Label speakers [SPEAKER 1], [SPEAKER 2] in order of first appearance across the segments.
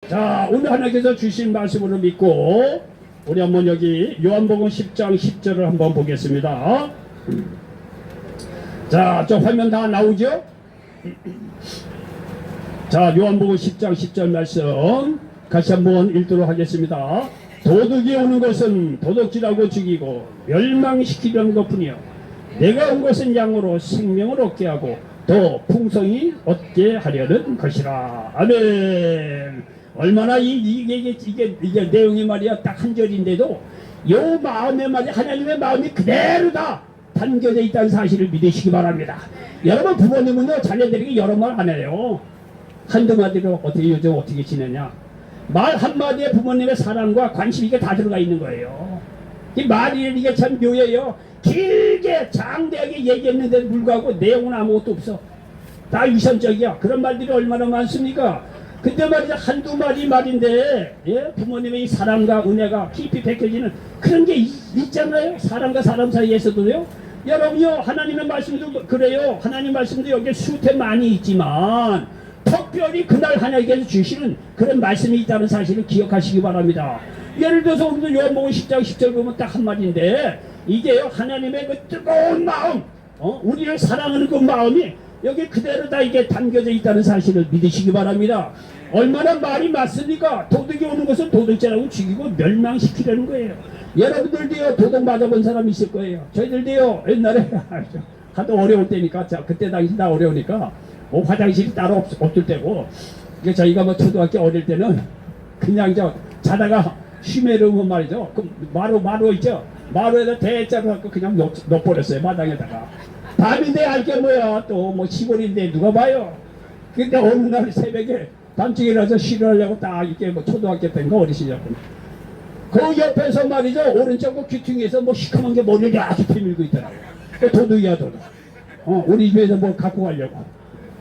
[SPEAKER 1] 자, 오늘 하나님께서 주신 말씀으로 믿고 우리 한번 여기 요한복음 10장 10절을 한번 보겠습니다. 자, 저 화면 다 나오죠? 자, 요한복음 10장 10절 말씀 같이 한번 읽도록 하겠습니다. 도둑이 오는 것은 도둑질하고 죽이고 멸망시키려는 것뿐이요 내가 온 것은 양으로 생명을 얻게 하고 더 풍성히 얻게 하려는 것이라. 아멘. 얼마나 이게 내용이 말이야 딱 한 절인데도 요 마음에 말이야 하나님의 마음이 그대로 다 담겨져 있다는 사실을 믿으시기 바랍니다. 여러분 부모님은요 자녀들에게 여러 말 안 해요. 한두 마디로 요즘 어떻게 지내냐, 말 한마디에 부모님의 사랑과 관심 이게 다 들어가 있는 거예요. 이 말이 이게 참 묘해요. 길게 장대하게 얘기했는데도 불구하고 내용은 아무것도 없어. 다 위선적이야. 그런 말들이 얼마나 많습니까? 근데 말이죠 한두 마디 말인데 예? 부모님의 이 사랑과 은혜가 깊이 베껴지는 그런 게 있잖아요. 사람과 사람 사이에서도요. 여러분요 하나님의 말씀도 그래요. 하나님 말씀도 여기 수태 많이 있지만 특별히 그날 하나님께서 주시는 그런 말씀이 있다는 사실을 기억하시기 바랍니다. 예를 들어서 오늘도 요한복음 10장 10절 보면 딱 한마디인데 이게요 하나님의 그 뜨거운 마음, 우리를 사랑하는 그 마음이 여기 그대로 다 이게 담겨져 있다는 사실을 믿으시기 바랍니다. 얼마나 말이 맞습니까? 도둑이 오는 것은 도둑질하고 죽이고 멸망시키려는 거예요. 여러분들도요 도둑 맞아본 사람 있을 거예요. 저희들도요 옛날에 하도 어려울 때니까 그때 당시 다 어려우니까 뭐 화장실이 따로 없을 때고 저희가 뭐 초등학교 어릴 때는 그냥 자다가 쉬매르면 말이죠. 그 마루 있죠. 마루에다 대자로 갖고 그냥 넣어버렸어요 마당에다가. 밤인데 알게 뭐야 또 뭐 시골인데 누가 봐요. 근데 어느 날 새벽에 밤중에 일어나서 쉬려고 딱 이렇게 뭐 초등학교 때인가 어리시냐고 그 옆에서 말이죠 오른쪽 귀퉁이에서 뭐 시커먼 게 머리를 아주 피밀고 있더라고요. 그 도둑이야 도둑. 우리 집에서 뭐 갖고 가려고.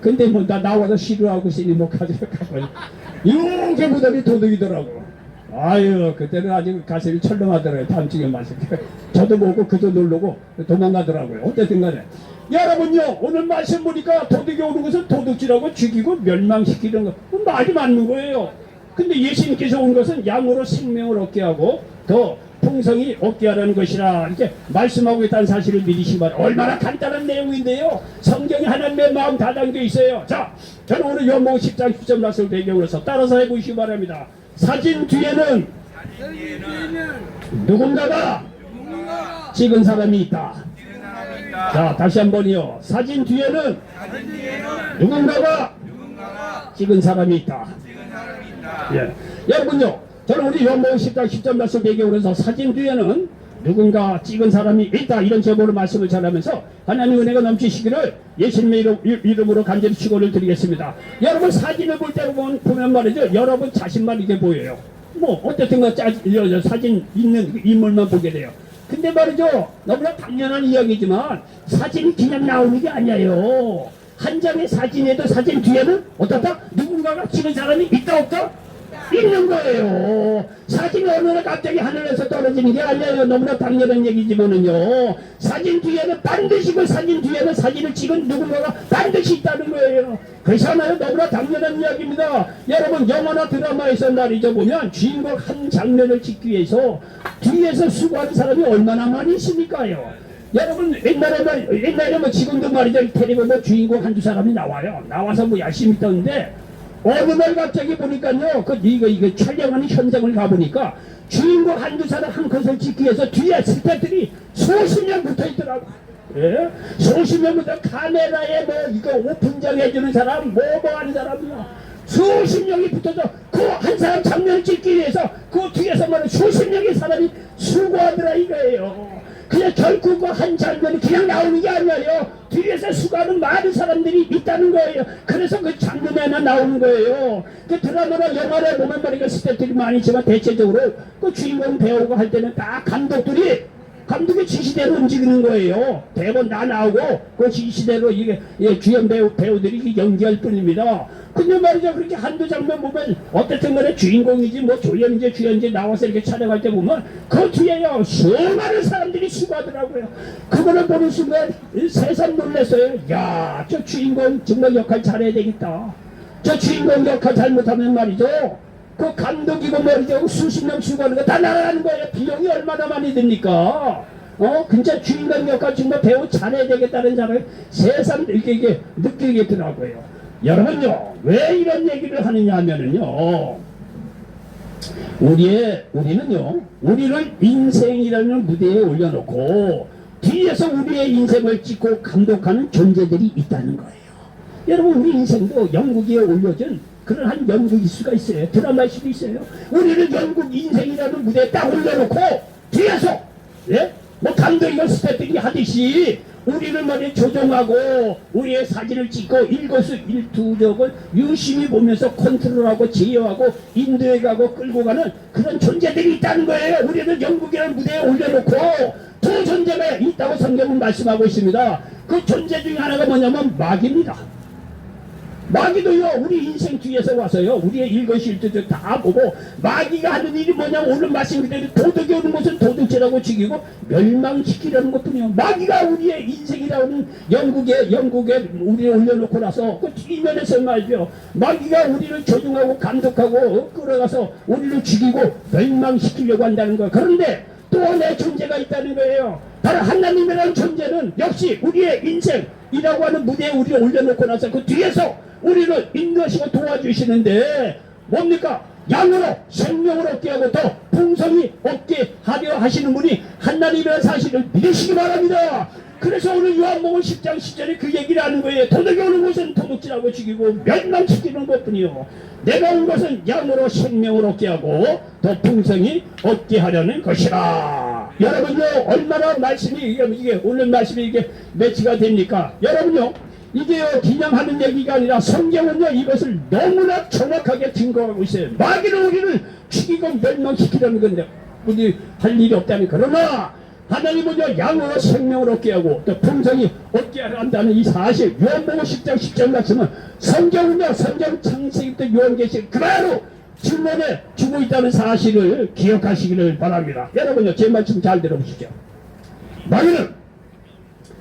[SPEAKER 1] 근데 뭐 나와서 쉬려하고 있으니 뭐 가지고 이렇게 보더니 도둑이더라고. 아유 그때는 아주 가슴이 철렁하더라고요. 밤중에 마실 때 저도 보고 그도 놀라고 도망가더라고요. 어쨌든 간에 여러분요 오늘 말씀 보니까 도둑이 오는 것은 도둑질하고 죽이고 멸망시키는 거 말이 맞는 거예요. 근데 예수님께서 온 것은 양으로 생명을 얻게 하고 더 풍성히 얻게 하라는 것이라 이렇게 말씀하고 있다는 사실을 믿으시기 바랍니다. 얼마나 간단한 내용인데요 성경에 하나님의 마음 다 담겨 있어요. 자, 저는 오늘 요한복음 10장 10절 말씀을 배경으로서 따라서 해보시기 바랍니다. 사진 뒤에는 누군가가 찍은 사람이 있다. 자, 다시 한번요. 사진 뒤에는 누군가가 찍은 사람이 있다. 예. 여러분요, 저는 우리 요한복음 10장 10절 말씀 배경으로서 사진 뒤에는 누군가 찍은 사람이 있다 이런 제목으로 말씀을 전하면서 하나님 은혜가 넘치시기를 예수님의 이름으로 간절히 축원을 드리겠습니다. 여러분 사진을 볼 때 보면 말이죠 여러분 자신만 이게 보여요. 뭐 어쨌든 사진 있는 인물만 보게 돼요. 근데 말이죠 너무나 당연한 이야기지만 사진이 그냥 나오는 게 아니에요. 한 장의 사진에도 사진 뒤에는 어떻다? 누군가가 찍은 사람이 있다 없다? 있는 거예요. 사진이 어느 날 갑자기 하늘에서 떨어지는 게 아니에요. 너무나 당연한 얘기지만은요 사진 뒤에는 반드시 그 사진 뒤에는 사진을 찍은 누군가가 반드시 있다는 거예요. 그렇잖아요. 너무나 당연한 이야기입니다. 여러분 영화나 드라마에서 말이죠 보면 주인공 한 장면을 찍기 위해서 뒤에서 수고하는 사람이 얼마나 많이 있습니까요. 여러분 옛날에 뭐 지금도 말이죠 텔레비전 뭐 주인공 한두 사람이 나와요. 나와서 뭐 열심히 떠는데 어느 날 갑자기 보니까요 이거 촬영하는 현장을 가보니까 주인공 한두 사람 한 컷을 찍기 위해서 뒤에 스태프들이 수십 명 붙어있더라고. 예? 수십 명 붙어 카메라에 뭐 이거 오픈장 해주는 사람 뭐 하는 사람이야 수십 명이 붙어서 그 한 사람 장면을 찍기 위해서 그 뒤에서 말은 수십 명의 사람이 수고하더라 이거예요. 그냥 결국 그 한 장면이 그냥 나오는 게 아니에요. 뒤에서 수고하는 많은 사람들이 있다는 거예요. 그래서 그 장면에나 나오는 거예요. 그 드라마나 영화를 보면 말이야 스태프들이 많이 있지만 대체적으로 그 주인공 배우가 할 때는 다 감독의 지시대로 움직이는 거예요. 대본 다 나오고 그 지시대로 이게 주연 배우들이 연기할 뿐입니다. 근데 말이죠 그렇게 한두 장면 보면 어쨌든 간에 주인공이지 뭐 조연이지 주연이지 나와서 이렇게 촬영할 때 보면 그 뒤에요 수많은 사람들이 수고하더라고요. 그거를 보는 순간 세상 놀랐어요. 야, 저 주인공 정말 역할 잘해야 되겠다. 저 주인공 역할 잘못하면 말이죠 그 감독이고 말이죠. 수십 명 수고하는 거 다 나가는 거예요. 비용이 얼마나 많이 듭니까? 진짜 주인공 역할 정말 배우 잘해야 되겠다는 사람이 새삼 이게 느끼겠더라고요. 여러분요, 왜 이런 얘기를 하느냐 하면은요, 우리를 인생이라는 무대에 올려놓고 뒤에서 우리의 인생을 찍고 감독하는 존재들이 있다는 거예요. 여러분, 우리 인생도 연극에 올려준 그런 한 연극일 수가 있어요. 드라마일 수도 있어요. 우리를 연극 인생이라는 무대에 딱 올려놓고 뒤에서 뭐 감독이나 스태프들이 하듯이 우리를 말이야 조종하고 우리의 사진을 찍고 일거수일투족을 유심히 보면서 컨트롤하고 제어하고 인도해가고 끌고 가는 그런 존재들이 있다는 거예요. 우리는 연극이라는 무대에 올려놓고 두 존재가 있다고 성경은 말씀하고 있습니다. 그 존재 중에 하나가 뭐냐면 마귀입니다. 마귀도요, 우리 인생 뒤에서 와서요, 우리의 일거수일투족 다 보고 마귀가 하는 일이 뭐냐면 오늘 말씀 그대로 도덕이 오는 것은 도둑질하고 죽이고 멸망시키려는 것뿐이요. 마귀가 우리의 인생이라는 영국에 우리를 올려놓고 나서 그 뒷면에서 말이죠, 마귀가 우리를 조종하고 감독하고 끌어가서 우리를 죽이고 멸망시키려고 한다는 거예요. 그런데 또 하나의 존재가 있다는 거예요. 바로 하나님이라는 존재는 역시 우리의 인생이라고 하는 무대에 우리를 올려놓고 나서 그 뒤에서 우리를 인도하시고 도와주시는데 뭡니까? 양으로 생명을 얻게 하고 더 풍성히 얻게 하려 하시는 분이 하나님이라는 사실을 믿으시기 바랍니다. 그래서 오늘 요한복음 10장 10절에 그 얘기를 하는 거예요. 도둑이 오는 것은 도둑질하고 죽이고 멸망시키는 것뿐이요, 내가 온 것은 양으로 생명을 얻게 하고 더 풍성히 얻게 하려는 것이라. 여러분요, 얼마나 말씀이 이게 오늘 말씀이 이게 매치가 됩니까? 여러분요, 이게요 그냥 얘기가 아니라 성경은요 이것을 너무나 정확하게 증거하고 있어요. 마귀는 우리를 죽이고 멸망시키려는 건데 우리 할 일이 없다는. 그러나 하나님은요 양으로 생명을 얻게 하고 또 풍성히 얻게 한다는 이 사실, 요한복음 10장 10절 말씀은 성경 창세기부터 요한계시록 그대로 증언해 주고 있다는 사실을 기억하시기를 바랍니다. 여러분요, 제 말씀 잘 들어보시죠. 마귀는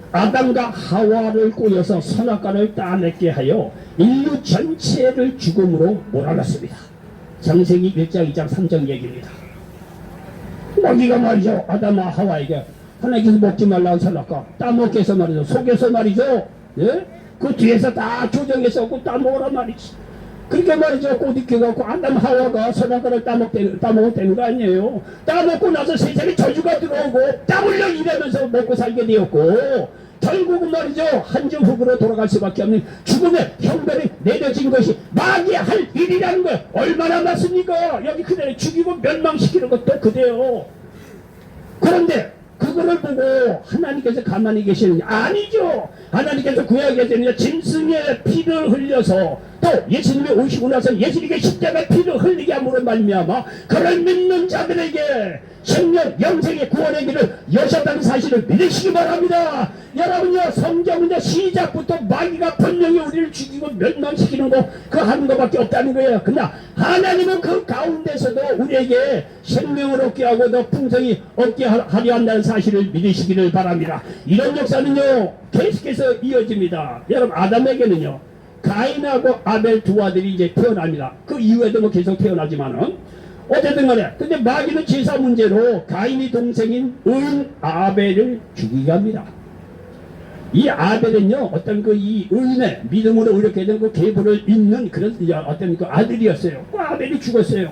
[SPEAKER 1] 아담과 하와를 꼬여서 선악과를 따먹게 하여 인류 전체를 죽음으로 몰아갔습니다. 창세기 1장 2장 3장 얘기입니다. 마귀가 말이죠, 아담과 하와에게 하나님께서 먹지 말라고 선악과 따먹게 해서 말이죠, 속여서 말이죠, 그 뒤에서 다 조정해서 따먹으란 말이지. 그렇게 말이죠, 꽃 익혀갖고 아담 하와가 선악과를 따먹었다는 거 아니에요. 따먹고 나서 세상에 저주가 들어오고 땀 흘려 일하면서 먹고 살게 되었고 결국은 말이죠, 한중 흙으로 돌아갈 수밖에 없는 죽음의 형벌이 내려진 것이 마귀의 할 일이라는 거예요. 얼마나 맞습니까? 여기 그대로 죽이고 멸망시키는 것도 그대요. 그런데 그거를 보고 하나님께서 가만히 계시느냐? 아니죠. 하나님께서 구약에서는 짐승의 피를 흘려서 또 예수님이 오시고 나서 예수님께 십자가의 피를 흘리게 함으로 말미암아 그를 믿는 자들에게 생명 영생의 구원의 길을 여셨다는 사실을 믿으시기 바랍니다. 여러분요, 성경은요 시작부터 마귀가 분명히 우리를 죽이고 멸망시키는 거 그 하는 것밖에 없다는 거예요. 그러나 하나님은 그 가운데서도 우리에게 생명을 얻게 하고 더 풍성히 얻게 하려 한다는 사실을 믿으시기를 바랍니다. 이런 역사는요 계속해서 이어집니다. 여러분, 아담에게는요 가인하고 아벨 두 아들이 이제 태어납니다. 그 이후에도 뭐 계속 태어나지만은 어쨌든 간에 근데 마귀는 제사 문제로 가인이 동생인 은 아벨을 죽이게 합니다. 이 아벨은요 어떤 이 의인의 믿음으로 의롭게 된 그 계보를 잇는 그런 어떤 그 아들이었어요. 그 아벨이 죽었어요.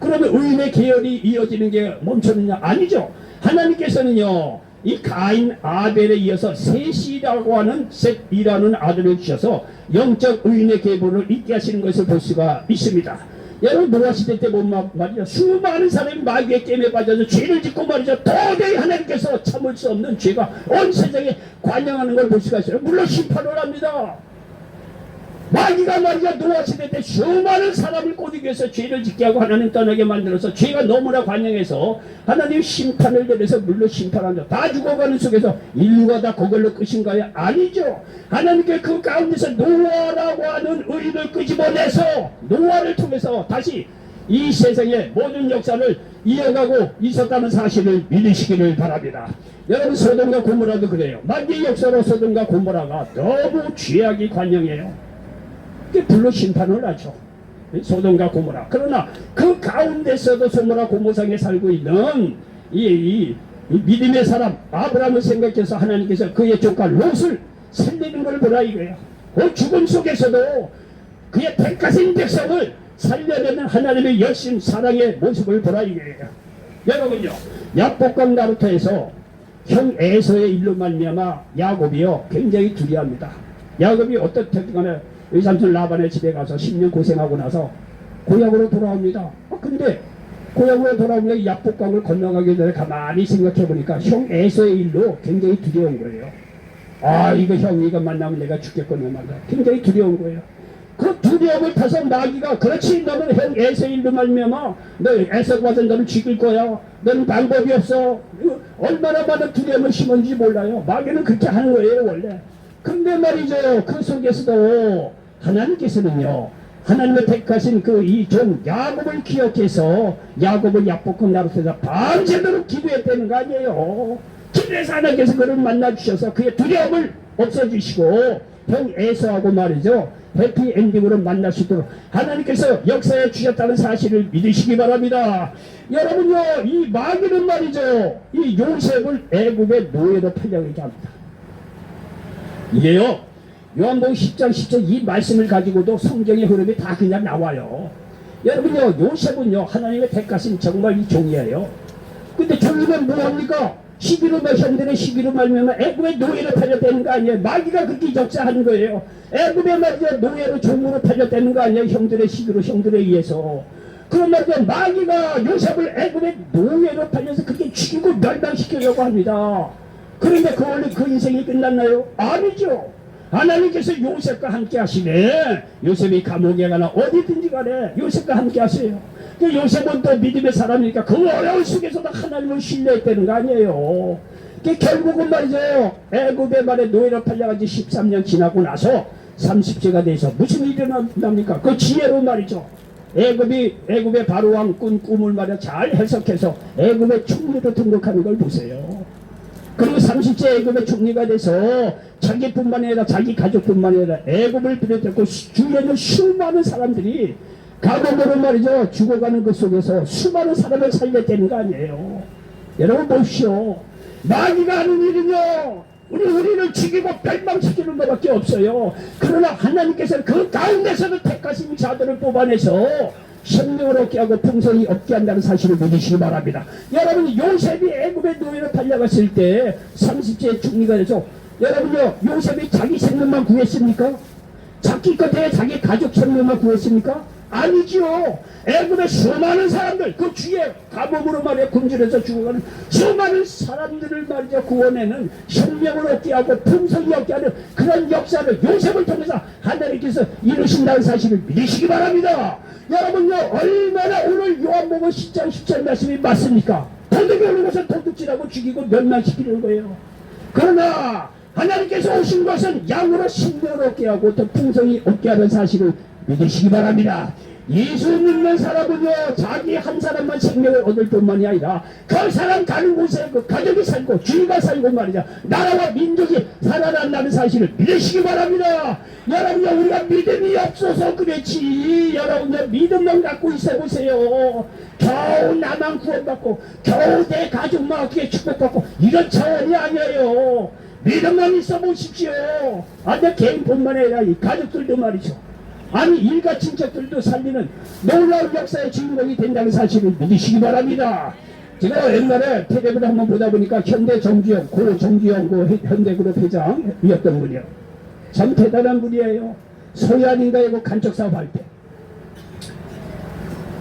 [SPEAKER 1] 그러면 의인의 계열이 이어지는 게 멈췄느냐? 아니죠. 하나님께서는요 이 가인 아벨에 이어서 셋이라고 하는 셋이라는 아들을 주셔서 영적 의인의 계보를 잇게 하시는 것을 볼 수가 있습니다. 여러분, 노아 시대 때 보면 말이죠, 수많은 사람이 마귀의 게임에 빠져서 죄를 짓고 말이죠, 도저히 하나님께서 참을 수 없는 죄가 온 세상에 관영하는 걸 볼 수가 있어요. 물론 심판을 합니다. 마귀가 말이죠, 노아 시대 때 수많은 사람을 꼬드기 위해서 죄를 짓게 하고 하나님 떠나게 만들어서 죄가 너무나 관영해서 하나님 심판을 내려서 물론 심판한다. 다 죽어가는 속에서 인류가 다 그걸로 끝인가요? 아니죠. 하나님께 그 가운데서 노아라고 하는 의인을 끄집어내서 노아를 통해서 다시 이 세상의 모든 역사를 이어가고 있었다는 사실을 믿으시기를 바랍니다. 여러분, 소돔과 고모라도 그래요. 마귀의 역사로 소돔과 고모라가 너무 죄악이 관영해요. 불로 심판을 하죠. 소돔과 고모라. 그러나 그 가운데서도 소모라 고모상에 살고 있는 이 믿음의 사람 아브라함을 생각해서 하나님께서 그의 조카 롯을 살리는 걸 보라 이거예요. 그 죽음 속에서도 그의 택하신 백성을 살려내는 하나님의 열심 사랑의 모습을 보라 이거예요. 여러분요, 야복강 나루터에서 형 에서의 일로 말미암아 야곱이요 굉장히 두려워합니다. 야곱이 어떻든 간에 외삼촌 라반의 집에 가서 10년 고생하고 나서 고향으로 돌아옵니다. 근데 고향으로 돌아오면 야복강을 건너가기 전에 가만히 생각해 보니까 형 에서의 일로 굉장히 두려운 거예요. 아, 이거 형 이거 만나면 내가 죽겠구나 말이야. 굉장히 두려운 거예요. 그 두려움을 타서 마귀가 그렇지 너는 형 에서의 일로 말미암아 너 에서가 와서 너를 죽일 거야. 너는 방법이 없어. 얼마나 많은 두려움을 심었는지 몰라요. 마귀는 그렇게 하는 거예요 원래. 근데 말이죠, 그 속에서도 하나님께서는요, 하나님의 택하신 그 이 종 야곱을 기억해서 야곱을 야복강 나루터에서 밤새도록 기도했다는 거 아니에요. 기도해서 하나님께서 그를 만나주셔서 그의 두려움을 없애주시고 형 에서하고 말이죠, 해피엔딩으로 만날 수 있도록 하나님께서 역사해 주셨다는 사실을 믿으시기 바랍니다. 여러분요, 이 마귀는 말이죠, 이 요셉을 애굽의 노예로 팔려가게 합니다. 이게요, 요한복음 10장 10절 이 말씀을 가지고도 성경의 흐름이 다 그냥 나와요. 여러분요, 요셉은요 하나님의 택하신 정말 이 종이에요. 근데 종이면 뭐합니까? 11호 현대의 11호 말미암아 애굽의 노예로 팔렸다는 거 아니에요. 마귀가 그렇게 역사하는 거예요. 애굽의 말이죠, 노예로 종으로 팔렸다는 거 아니에요. 형들의 11호 형들에 의해서. 그런 말이죠, 마귀가 요셉을 애굽의 노예로 팔려서 그렇게 죽이고 멸망시키려고 합니다. 그런데 그 원래 그 인생이 끝났나요? 아니죠. 하나님께서 요셉과 함께 하시네. 요셉이 감옥에 가나 어디든지 간에 요셉과 함께 하세요. 그 요셉은 또 믿음의 사람이니까 그 어려운 속에서도 하나님을 신뢰했다는 거 아니에요. 결국은 말이죠, 애굽의 말에 노예로 팔려가지고 13년 지나고 나서 30세가 돼서 무슨 일이 일어납니까? 그 지혜로 말이죠, 애굽의 바로왕 꾼 꿈을 말이야 잘 해석해서 애굽의 총리로 등록하는 걸 보세요. 그리고 30세 애굽의 총리가 돼서 자기뿐만 아니라 자기 가족뿐만 아니라 애굽을 비롯했고 주위에 있는 수많은 사람들이 감옥으로 말이죠 죽어가는 것 속에서 수많은 사람을 살렸다는 거 아니에요. 여러분 보십시오. 마귀가 하는 일은요, 우리를 죽이고 멸망시키는 것밖에 없어요. 그러나 하나님께서는 그 가운데서도 택하신 자들을 뽑아내서 생명을 얻게 하고 풍성이 얻게 한다는 사실을 믿으시기 바랍니다. 여러분, 요셉이 애굽의 노예로 팔려갔을 때 30세 총리가 돼서 여러분요, 요셉이 자기 생명만 구했습니까? 자기 것에 자기 가족 생명만 구했습니까? 아니지요. 애굽의 수많은 사람들, 그 주위에 감옥으로 말이야 굶주려서 죽어가는 수많은 사람들을 말이죠 구원에는 생명을 얻게 하고 풍성이 얻게 하는 그런 역사를 요셉을 통해서 하나님께서 이루신다는 사실을 믿으시기 바랍니다. 여러분요, 얼마나 오늘 요한복음 10장 10절 말씀이 맞습니까? 도둑이 오는 것은 도둑질하고 죽이고 멸망시키는 거예요. 그러나 하나님께서 오신 것은 양으로 생명을 얻게 하고 또 풍성이 얻게 하는 사실을 믿으시기 바랍니다. 예수 믿는 사람은요, 자기 한 사람만 생명을 얻을 뿐만이 아니라 그 사람 가는 곳에 그 가족이 살고 주위가 살고 말이죠, 나라와 민족이 살아난다는 사실을 믿으시기 바랍니다. 여러분요, 우리가 믿음이 없어서 그렇지, 여러분요 믿음만 갖고 있어 보세요. 겨우 나만 구원받고 겨우 내 가족만 어떻게 축복받고 이런 차원이 아니에요. 믿음만 있어 보십시오. 내 개인뿐만 아니라 이 가족들도 말이죠, 아니 일가 친척들도 살리는 놀라운 역사의 주인공이 된다는 사실을 믿으시기 바랍니다. 제가 옛날에 텔레비를 한번 보다 보니까 현대 정주영, 고 정주영 고 현대그룹 회장이었던 분이요. 참 대단한 분이에요. 소양인가이고 간척 사업 할 때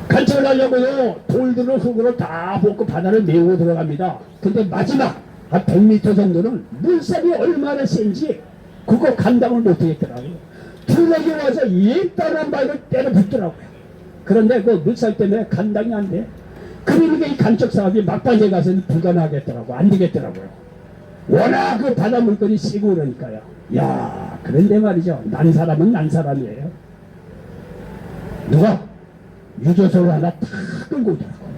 [SPEAKER 1] 간척을 하려고요, 돌들을 흙으로 다 볶고 바다를 메우고 들어갑니다. 근데 마지막 한 100m 정도는 물살이 얼마나 센지 그거 감당을 못하겠더라고요. 투력이 와서 일단한 바위를 때려 붓더라고요. 그런데 그 물살 때문에 감당이 안 돼. 그러니까 이 간척 사업이 막바지에 가서는 불가능하겠더라고. 안 되겠더라고요. 워낙 그 바다 물건이 세고 그러니까요. 야, 그런데 말이죠, 난 사람은 난 사람이에요. 누가 유조선을 하나 탁 끌고 오더라고요.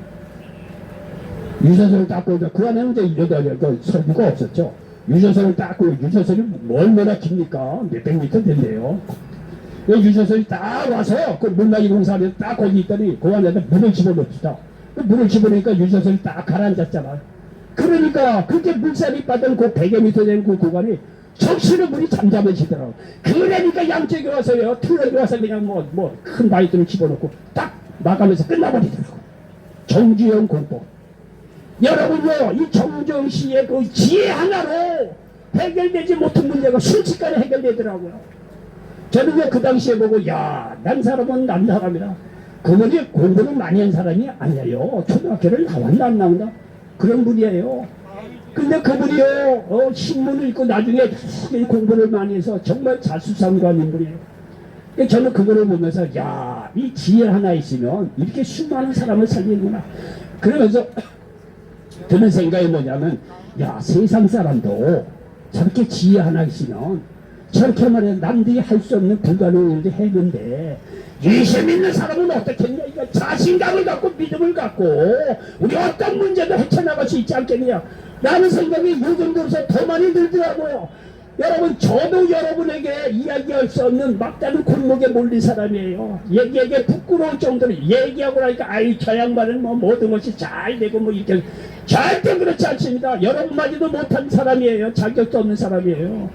[SPEAKER 1] 유조선을 딱 끌고, 그 안에는 이제 그 설부가 없었죠. 유조선을 딱 끌고, 유조선이 얼마나 깁니까? 몇백 미터 된대요. 그 유조선이 딱 와서 그 물나기 공사하면서 딱 거기 있더니 그 안에다 물을 집어넣읍시다. 그 물을 집어넣으니까 유조선이 딱 가라앉았잖아. 그러니까 그렇게 물살이 빠던 그 100여 미터 된 그 구간이 적시는 물이 잠잠해지더라고. 그러니까 양쪽에 와서요, 트럭이 와서 그냥 큰 바위들을 집어넣고 딱 나가면서 끝나버리더라고. 정주영 공법. 여러분요, 이 정주영 씨의 그 지혜 하나로 해결되지 못한 문제가 순식간에 해결되더라고요. 저는요, 그 당시에 보고, 야, 난 사람은 난 사람이라. 그분이 공부를 많이 한 사람이 아니에요. 초등학교를 나왔나 안 나온다? 그런 분이에요. 근데 그분이요, 신문을 읽고 나중에 공부를 많이 해서 정말 자수성가한 인물이에요. 저는 그거를 보면서, 야, 이 지혜 하나 있으면 이렇게 수많은 사람을 살리는구나. 그러면서 드는 생각이 뭐냐면, 야, 세상 사람도 저렇게 지혜 하나 있으면 저렇게 말해 남들이 할 수 없는 불가능한 일도 했는데 예수 믿는 사람은 어떻겠냐. 이거 자신감을 갖고 믿음을 갖고 우리 어떤 문제도 헤쳐나갈 수 있지 않겠냐 라는 생각이 요즘 들어서 더 많이 들더라고요. 여러분, 저도 여러분에게 이야기할 수 없는 막다른 골목에 몰린 사람이에요. 얘기하기에 부끄러울 정도로 얘기하고 나니까 아이 저 양반은 뭐 모든 것이 잘 되고 뭐 이렇게 절대 그렇지 않습니다. 여러분마저도 못한 사람이에요. 자격도 없는 사람이에요.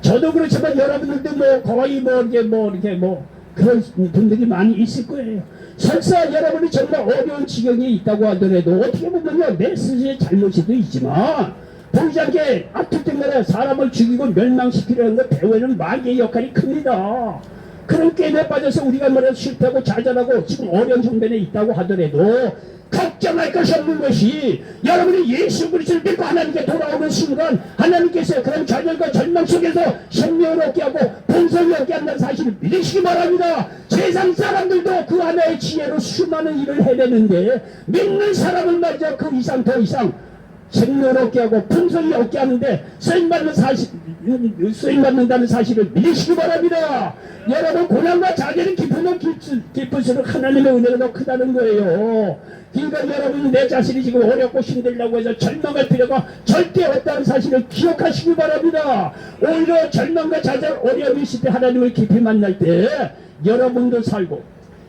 [SPEAKER 1] 저도 그렇지만 여러분들도 뭐 거의 이렇게 그런 분들이 많이 있을 거예요. 설사 여러분이 정말 어려운 지경이 있다고 하더라도 어떻게 보면요, 내 스스로의 잘못이도 있지만 보이지 않게 아플 때마다 사람을 죽이고 멸망시키려는 것 배우는 마귀의 역할이 큽니다. 그런 게임에 빠져서 우리가 말해서 실패하고 좌절하고 지금 어려운 형편에 있다고 하더라도 걱정할 것이 없는 것이 여러분이 예수 그리스도를 믿고 하나님께 돌아오는 순간 하나님께서 그런 좌절과 절망 속에서 생명을 얻게 하고 본성을 얻게 한다는 사실을 믿으시기 바랍니다. 세상 사람들도 그 하나의 지혜로 수많은 일을 해내는데 믿는 사람은 말이죠, 그 이상 더 이상 생명을 얻게 하고 품성이 얻게 하는데 쓰임받는다는 사실을 믿으시기 바랍니다. 여러분, 고난과 자결은 기쁘면 기쁠수록 하나님의 은혜가 더 크다는 거예요. 그러니까 여러분, 내 자신이 지금 어렵고 힘들다고 해서 절망할 필요가 절대 없다는 사실을 기억하시기 바랍니다. 오히려 절망과 좌절, 어려움이 있을 때 하나님을 깊이 만날 때 여러분도 살고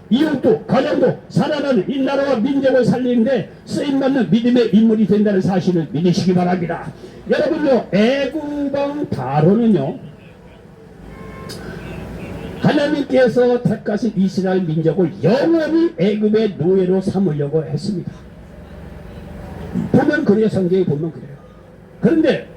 [SPEAKER 1] 이웃도 가정도 살아나는 이 나라와 민족을 살리는데 쓰임받는 믿음의 인물이 된다는 사실을 믿으시기 바랍니다. 여러분요, 애굽왕 바로는요, 하나님께서 택하신 이스라엘 민족을 영원히 애굽의 노예로 삼으려고 했습니다. 보면 그래요. 성경에 보면 그래요. 그런데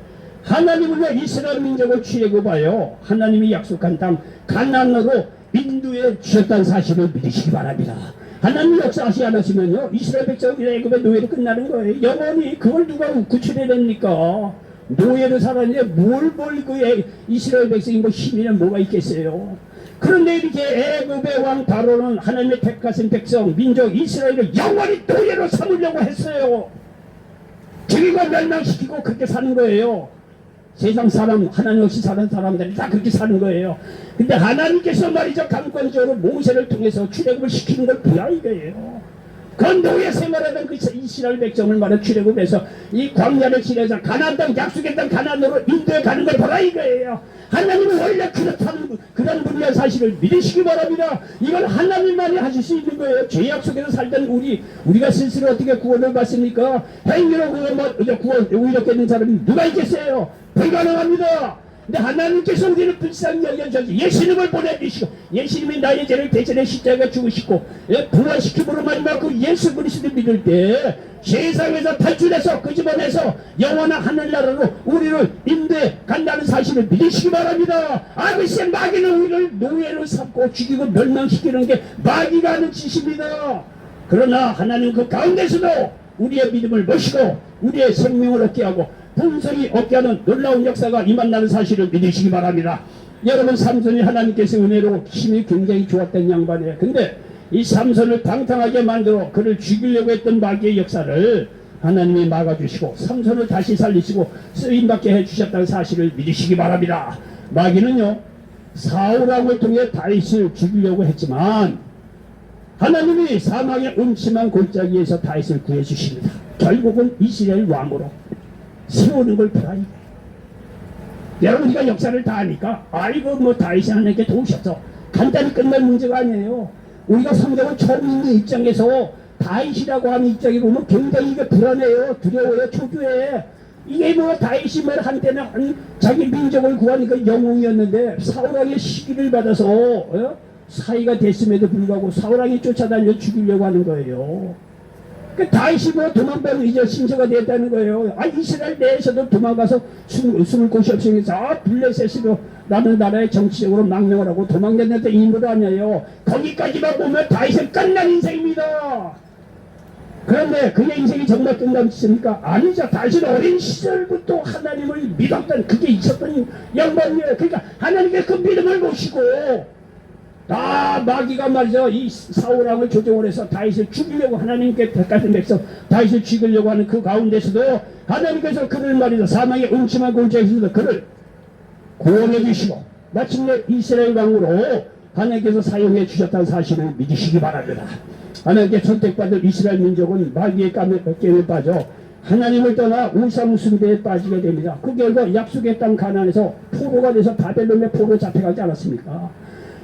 [SPEAKER 1] 하나님은요, 이스라엘 민족을 출애굽하여 하나님이 약속한 땅 가나안으로 인도해 주셨다는 사실을 믿으시기 바랍니다. 하나님 역사하지 않으시면요, 이스라엘 백성이 애굽의 노예로 끝나는 거예요. 영원히. 그걸 누가 구출해냅니까? 노예로 살았는데 그 이스라엘 백성이 뭐 힘이나 뭐가 있겠어요. 그런데 이렇게 애굽의 왕 바로는 하나님의 택하신 백성 민족 이스라엘을 영원히 노예로 삼으려고 했어요. 죽이고 멸망시키고 그렇게 사는 거예요. 세상 사람, 하나님 없이 사는 사람들이 다 그렇게 사는 거예요. 근데 하나님께서 말이죠, 강권적으로 모세를 통해서 출애굽을 시키는 걸 보라 이거예요. 그 노예 생활하던 그 이스라엘 백성을 말해 출애굽해서 이 광야를 지나서 가나안 땅, 약속의 땅 가나안으로 인도에 가는 걸 보라 이거예요. 하나님은 원래 그런 분야의 사실을 믿으시기 바랍니다. 이건 하나님만이 하실 수 있는 거예요. 죄악 속에서 살던 우리가 스스로 어떻게 구원을 받습니까? 행위로 구원 의롭게 사람이 누가 있겠어요? 불가능합니다. 근데 하나님께서 우리를 불쌍히 여겨주셔서 예수님을 보내주시고 예수님이 나의 죄를 대신해 십자가에 죽으시고 부활시킴으로 마지막 그 예수 그리스도를 믿을 때 세상에서 탈출해서 끄집어내서 영원한 하늘나라로 우리를 인도해 간다는 사실을 믿으시기 바랍니다. 글쎄, 마귀는 우리를 노예로 삼고 죽이고 멸망시키는 게 마귀가 하는 짓입니다. 그러나 하나님 그 가운데서도 우리의 믿음을 모시고 우리의 생명을 얻게 하고 본성이 얻게 하는 놀라운 역사가 임한다는 사실을 믿으시기 바랍니다. 여러분, 삼손이 하나님께서 은혜로 힘이 굉장히 좋았던 양반이에요. 근데 이 삼손을 방탕하게 만들어 그를 죽이려고 했던 마귀의 역사를 하나님이 막아주시고 삼손을 다시 살리시고 쓰임받게 해주셨다는 사실을 믿으시기 바랍니다. 마귀는요, 사울왕을 통해 다윗을 죽이려고 했지만 하나님이 사망의 음침한 골짜기에서 다윗을 구해주십니다. 결국은 이스라엘 왕으로 세우는 걸 보라. 여러분, 우리가 역사를 다 아니까 아이고 뭐 다윗이 하나님께 도우셔서 간단히 끝날 문제가 아니에요. 우리가 성경을 처음 읽는 입장에서 다윗이라고 하는 입장에 보면 굉장히 이게 불안해요. 두려워요. 초조해. 이게 뭐 다윗이 뭐 한때는 자기 민족을 구하는 그 영웅이었는데 사울왕의 시기를 받아서 사이가 됐음에도 불구하고 사울왕이 쫓아다녀 죽이려고 하는 거예요. 그 다윗이 뭐 도망가면 이제 신세가 됐다는 거예요. 아, 이스라엘 내에서도 도망가서 숨을 곳이 없으니까 블레셋으로 라는 나라의 정치적으로 망명을 하고 도망갔는데 인물도 아니에요. 거기까지만 보면 다윗은 끝난 인생입니다. 그런데 그의 인생이 정말 끝났습니까? 아니죠. 다윗은 어린 시절부터 하나님을 믿었던 그게 있었던 양반이에요. 그러니까 하나님께 그 믿음을 모시고 마귀가 말이죠. 이 사울왕을 조종을 해서 다윗을 죽이려고 하나님께 택하신 백성 다윗을 죽이려고 하는 그 가운데서도 하나님께서 그를 말이죠. 사망의 음침한 골짜기에서도 그를 구원해 주시고 마침내 이스라엘 왕으로 하나님께서 사용해 주셨다는 사실을 믿으시기 바랍니다. 하나님께 선택받은 이스라엘 민족은 마귀의 게임에 빠져 하나님을 떠나 우상 숭배에 빠지게 됩니다. 그 결과 약속의 땅 가나안에서 포로가 돼서 바벨론의 포로 잡혀가지 않았습니까?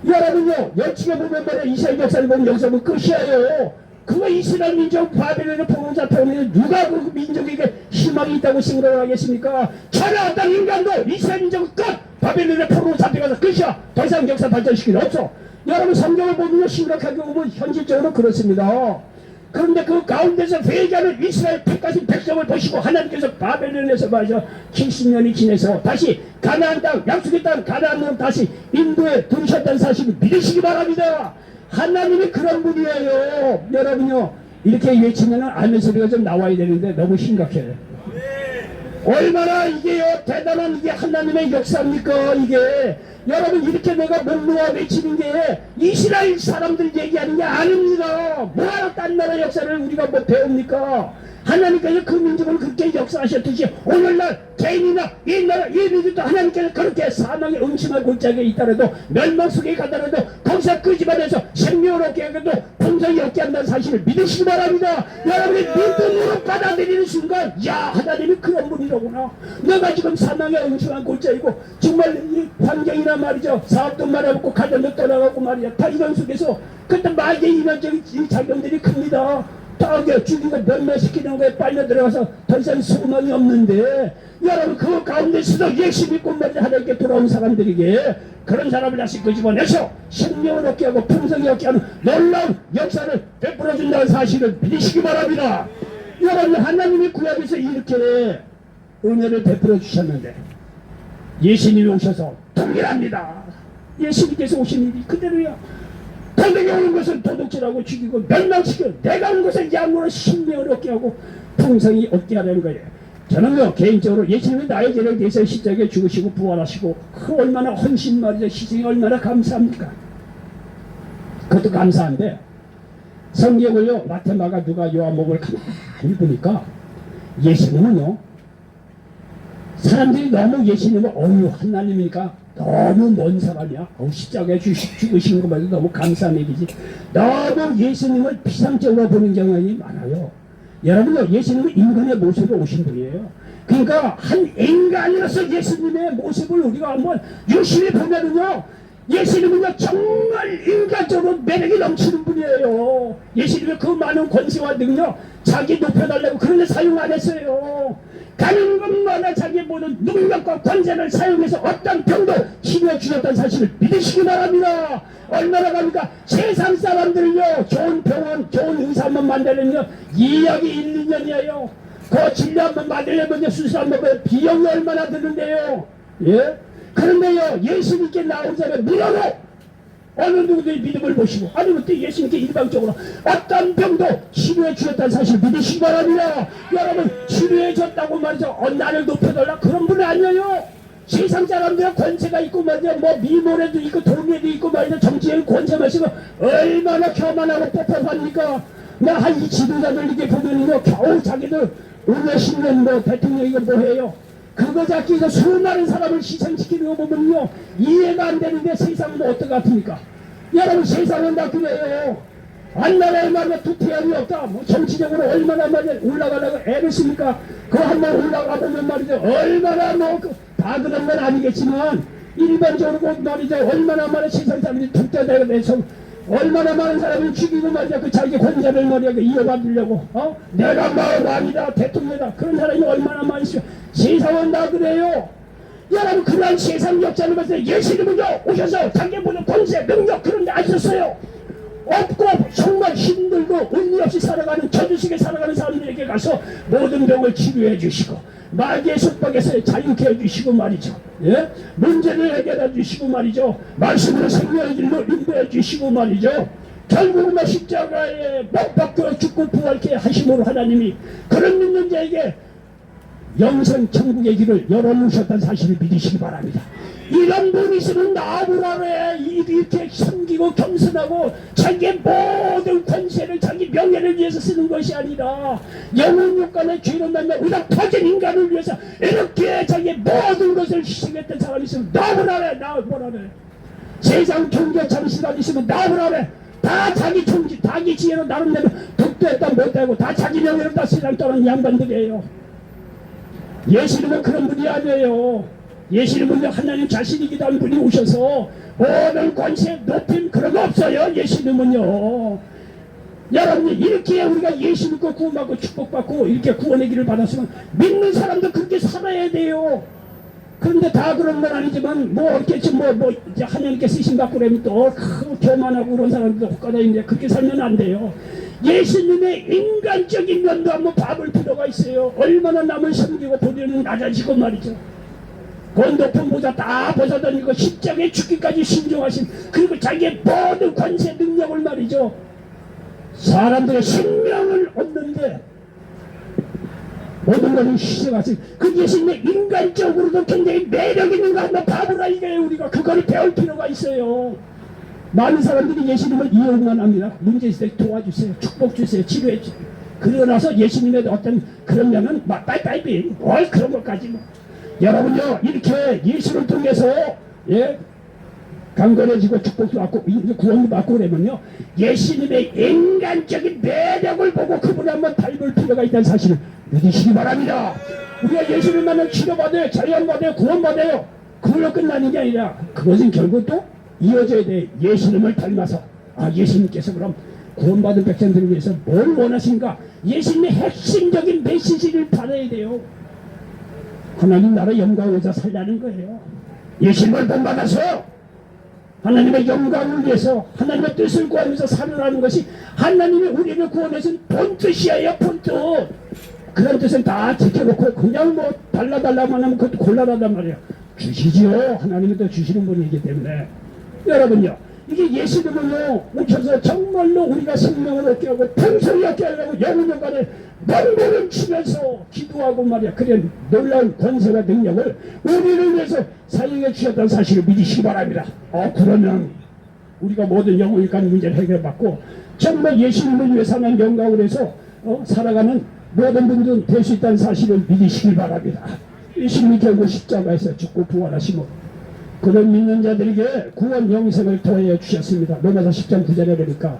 [SPEAKER 1] 여러분요, 열치게 보면 말이야, 이스라엘 역사를 보면 여기서 보면 끝이에요. 그거 이스라엘 민족 바벨론의 포로 잡혀오면 누가 그 민족에게 희망이 있다고 생각을 하겠습니까? 전혀 어떤 인간도 이스라엘 민족은 끝! 바벨론의 포로 잡혀가서 끝이야! 더 이상 역사 발전시킬 수 없어! 여러분 성경을 보면 심각하게 보면 현실적으로 그렇습니다. 그런데 그 가운데서 회개하는 이스라엘 택하신 백성을 보시고 하나님께서 바벨론에서 말이죠 70년이 지내서 다시 가나안 땅 약속의 땅 가나안으로 다시 인도에 들으셨다는 사실을 믿으시기 바랍니다. 하나님이 그런 분이에요. 여러분요 이렇게 외치면 아멘 소리가 좀 나와야 되는데 너무 심각해요. 얼마나 이게요 대단한 이게 하나님의 역사입니까 이게. 여러분 이렇게 내가 목 놓아 외치는 게 이스라엘 사람들 얘기하는 게 아닙니다. 뭐하러 딴 나라 역사를 우리가 뭐 배웁니까? 하나님께서 그 민족을 그렇게 역사하셨듯이 오늘날 개인이나 이 나라 이 민족도 하나님께서 그렇게 사망의 음침한 골짜기에 있다라도 멸망 속에 가더라도 거기서 그 집안에서 생명을 얻게 하고도 풍성이 얻게 한다는 사실을 믿으시기 바랍니다. 여러분이 믿음으로 받아들이는 순간 야 하나님이 그런 분이로구나. 내가 지금 사망의 음침한 골짜기고 정말 이 환경이나 말이죠 사업도 말아먹고 가정도 떠나가고 말이야 다 이런 속에서 그때 마귀의 이면적인 작용들이 큽니다. 땅에 죽인 거 멸망시키는 거에 빨려 들어가서 더 이상 소망이 없는데 여러분 그 가운데서도 예수 믿고 말이야 하나님께 돌아온 사람들에게 그런 사람을 다시 끄집어내서 생명을 얻게 하고 풍성이 얻게 하는 놀라운 역사를 베풀어 준다는 사실을 믿으시기 바랍니다. 여러분 하나님이 구약에서 이렇게 은혜를 베풀어 주셨는데 예수님이 오셔서 동일합니다. 예수님께서 오신 일이 그대로야. 도둑이 오는 것은 도둑질하고 죽이고 멸망시켜 내가 온 것은 양으로 생명을 얻게 하고 풍성이 얻게 하려는 거예요. 저는요 개인적으로 예수님이 나의 죄를 대해서 십자가에 죽으시고 부활하시고 그 얼마나 헌신 말이죠 희생이 얼마나 감사합니까? 그것도 감사한데 성경을요 마태마가 누가 요한복음을 가만히 보니까 예수님은요 사람들이 너무 예수님을 하나님이니까 너무 먼 사람이야. 십자가에 죽으신 것만 해도 너무 감사한 얘기지. 너무 예수님을 피상적으로 보는 경향이 많아요. 여러분요 예수님은 인간의 모습으로 오신 분이에요. 그러니까 한 인간으로서 예수님의 모습을 우리가 한번 유심히 보면은요 예수님은요 정말 인간적으로 매력이 넘치는 분이에요. 예수님의 그 많은 권세와 능력 자기 높여달라고 그런 데 사용 안 했어요. 가는 것마다 자기의 모든 능력과 권세를 사용해서 어떤 병도 치료해 주셨다는 사실을 믿으시기 바랍니다. 얼마나 갑니까? 세상 사람들은요 좋은 병원 좋은 의사만 만들려면 2억이 1, 2년이에요. 그 진료 한번 만들려면 수술 한번 비용이 얼마나 드는데요. 예? 그런데요 예수님께 나오자면 물어도 어느 누구든지 믿음을 보시고 아니면 또 예수님께 일방적으로 어떤 병도 치료해 주셨다는 사실 믿으시기 바랍니다. 여러분 치료해 줬다고 말이죠 나를 높여달라 그런 분은 아니에요. 세상 사람들은 권세가 있고 말이죠 뭐 미모에도 있고 돈에도 있고 말이죠 정치에 권세 마시고 얼마나 교만하고 뻣뻣합니까? 나한 이 지도자들 이렇게 보면요 겨우 자기들 오늘 신년 뭐 대통령이고 뭐해요. 그거 잡기 위해서 수많은 사람을 희생시키는 거 보면요 이해가 안 되는데 세상은 뭐 어떨 것 같습니까? 여러분 세상은 다 그래요. 한나라에 말이야 투태양이 없다. 뭐 정치적으로 얼마나 말이야 올라가려고 애를 씁니까? 그거 한번 올라가 보면 말이죠 얼마나 뭐 다 그런 건 아니겠지만 일반적으로 말이죠. 얼마나 많은 세상 사람들이 독자되게 돼서 얼마나 많은 사람을 죽이고 말이야. 그 자기 권세를 말이야 이어받으려고 내가 왕이다 대통령이다 그런 사람이 얼마나 많이 있어요. 세상은 다 그래요. 여러분 그러한 세상 역사를 봤을 때 예수님은요 오셔서 자기 모든 권세 능력 그런 데 안 썼어요. 없고 정말 힘들고 의미 없이 살아가는 저주식에 살아가는 사람들에게 가서 모든 병을 치료해 주시고 마귀의 속박에서 자유케 해주시고 말이죠. 예? 문제를 해결해 주시고 말이죠. 말씀으로 생명의 길로 인도해 주시고 말이죠. 결국은 십자가에 못 박혀 죽고 부활케 하심으로 하나님이 그런 믿는 자에게 영생 천국의 길을 열어놓으셨다는 사실을 믿으시기 바랍니다. 이런 분이 있으면 나무라에 이렇게 섬기고 겸손하고 자기의 모든 권세를 자기 명예를 위해서 쓰는 것이 아니라 영혼 육간의 죄로 만나 우리가 터진 인간을 위해서 이렇게 자기의 모든 것을 희생했던 사람이 있으면 나무라에 세상 종교 잠시간 있으면 나무라에 다 자기 총지 자기 지혜로 나름대로 독도했다 못하고 다 자기 명예로 다 세상 떠난 양반들이에요. 예수님은 그런 분이 아니에요. 예수님은 하나님 자신이기도 한 분이 오셔서 모든 권세 높임 그런 거 없어요. 예수님은요. 여러분이 이렇게 우리가 예수 믿고 구원받고 축복받고 이렇게 구원의 길을 받았으면 믿는 사람도 그렇게 살아야 돼요. 그런데 다 그런 건 아니지만 뭐 이렇게 이제 하나님께 쓰신 받고 그러면 또 교만하고 그런 사람들도 혹가다니는데 그렇게 살면 안 돼요. 예수님의 인간적인 면도 한번 봐볼 필요가 있어요. 얼마나 남을 섬기고 본인은 낮아지고 말이죠. 그 높은 모자 다 벗어던지고 십자가에 죽기까지 순종하신 그리고 자기의 모든 권세 능력을 말이죠. 사람들의 생명을 얻는데 모든 것을 희생하신 그 예수님의 인간적으로도 굉장히 매력 있는 거 한번 봐보라 이거예요. 우리가 그거를 배울 필요가 있어요. 많은 사람들이 예수님을 이용만 합니다. 문제 있을 때 도와주세요. 축복 주세요. 치료해 주세요. 그러고 나서 예수님의 어떤 그런 면은 빠이빠이 뭘 그런 것까지 뭐. 여러분요 이렇게 예수를 통해서 강건해지고 축복도 받고 구원도 받고 그러면요 예수님의 인간적인 매력을 보고 그분을 한번 닮을 필요가 있다는 사실을 믿으시기 바랍니다. 우리가 예수를 만나면 치료받아요. 자유받아요. 구원받아요. 그걸로 끝나는 게 아니라 그것은 결국 또 이어져야 돼. 예수님을 닮아서 예수님께서 그럼 구원받은 백성들을 위해서 뭘 원하신가 예수님의 핵심적인 메시지를 받아야 돼요. 하나님 나라 영광을 위해서 살라는 거예요. 예수님을 본받아서 하나님의 영광을 위해서 하나님의 뜻을 구하면서 살아가는 것이 하나님이 우리를 구원해준 본뜻이에요. 본뜻. 그런 뜻은 다 지켜놓고 그냥 뭐 달라달라만 하면 그것도 곤란하단 말이에요. 주시지요. 하나님이 또 주시는 분이기 때문에 여러분요 이게 예수님은요 오셔서 정말로 우리가 생명을 얻게 하고 평생을 얻게 하려고 영혼연간에 몸부림 치면서 기도하고 말이야 그런 놀라운 권세와 능력을 우리를 위해서 사용해 주셨다는 사실을 믿으시기 바랍니다. 그러면 우리가 모든 영혼연간 문제를 해결받고 정말 예수님을 위해 사는 영광을 해서 살아가는 모든 분들은 될 수 있다는 사실을 믿으시기 바랍니다. 예수님이 결국 십자가에서 죽고 부활하시고 그런 믿는 자들에게 구원 영생을 더해 주셨습니다. 로마서 10장 9절에 보니까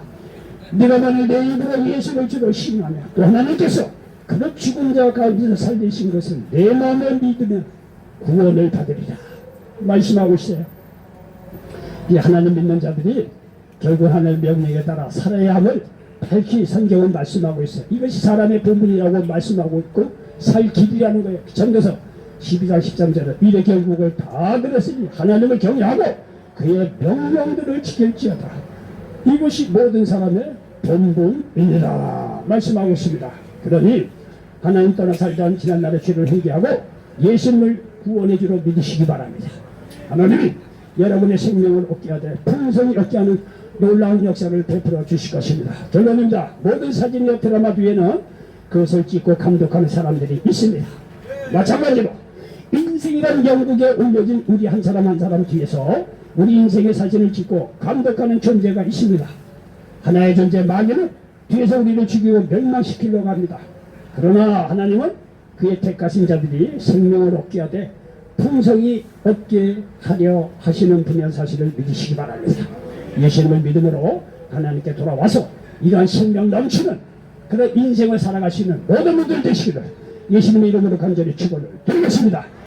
[SPEAKER 1] 네가 만일 내 입으로 예수를 주로 신하며 또 하나님께서 그런 죽은 자 가운데서 살리신 것을 내 마음에 믿으면 구원을 받으리라 말씀하고 있어요. 이 하나님 믿는 자들이 결국 하나님의 명령에 따라 살아야 함을 밝히 성경은 말씀하고 있어요. 이것이 사람의 본분이라고 말씀하고 있고 살 길이라는 거예요. 전도서 12장 13절에 이래 결국을 다 들었으니 하나님을 경외하고 그의 명령들을 지킬지어다. 이것이 모든 사람의 본분이니라 말씀하고 있습니다. 그러니 하나님 떠나 살던 지난날의 죄를 회개하고 예수님을 구원해 주로 믿으시기 바랍니다. 하나님이 여러분의 생명을 얻게 하되 풍성히 얻게 하는 놀라운 역사를 베풀어 주실 것입니다. 결론입니다. 모든 사진과 드라마 뒤에는 그것을 찍고 감독하는 사람들이 있습니다. 마찬가지로 인생이라는 영국에 올려진 우리 한 사람 한 사람 뒤에서 우리 인생의 사진을 찍고 감독하는 존재가 있습니다. 하나의 존재 마귀는 뒤에서 우리를 죽이고 멸망시키려고 합니다. 그러나 하나님은 그의 택하신 자들이 생명을 얻게 하되 풍성히 얻게 하려 하시는 분이라는 사실을 믿으시기 바랍니다. 예수님을 믿음으로 하나님께 돌아와서 이러한 생명 넘치는 그런 인생을 살아갈 수 있는 모든 분들 되시기를 예수님의 이름으로 간절히 축원을 드리겠습니다.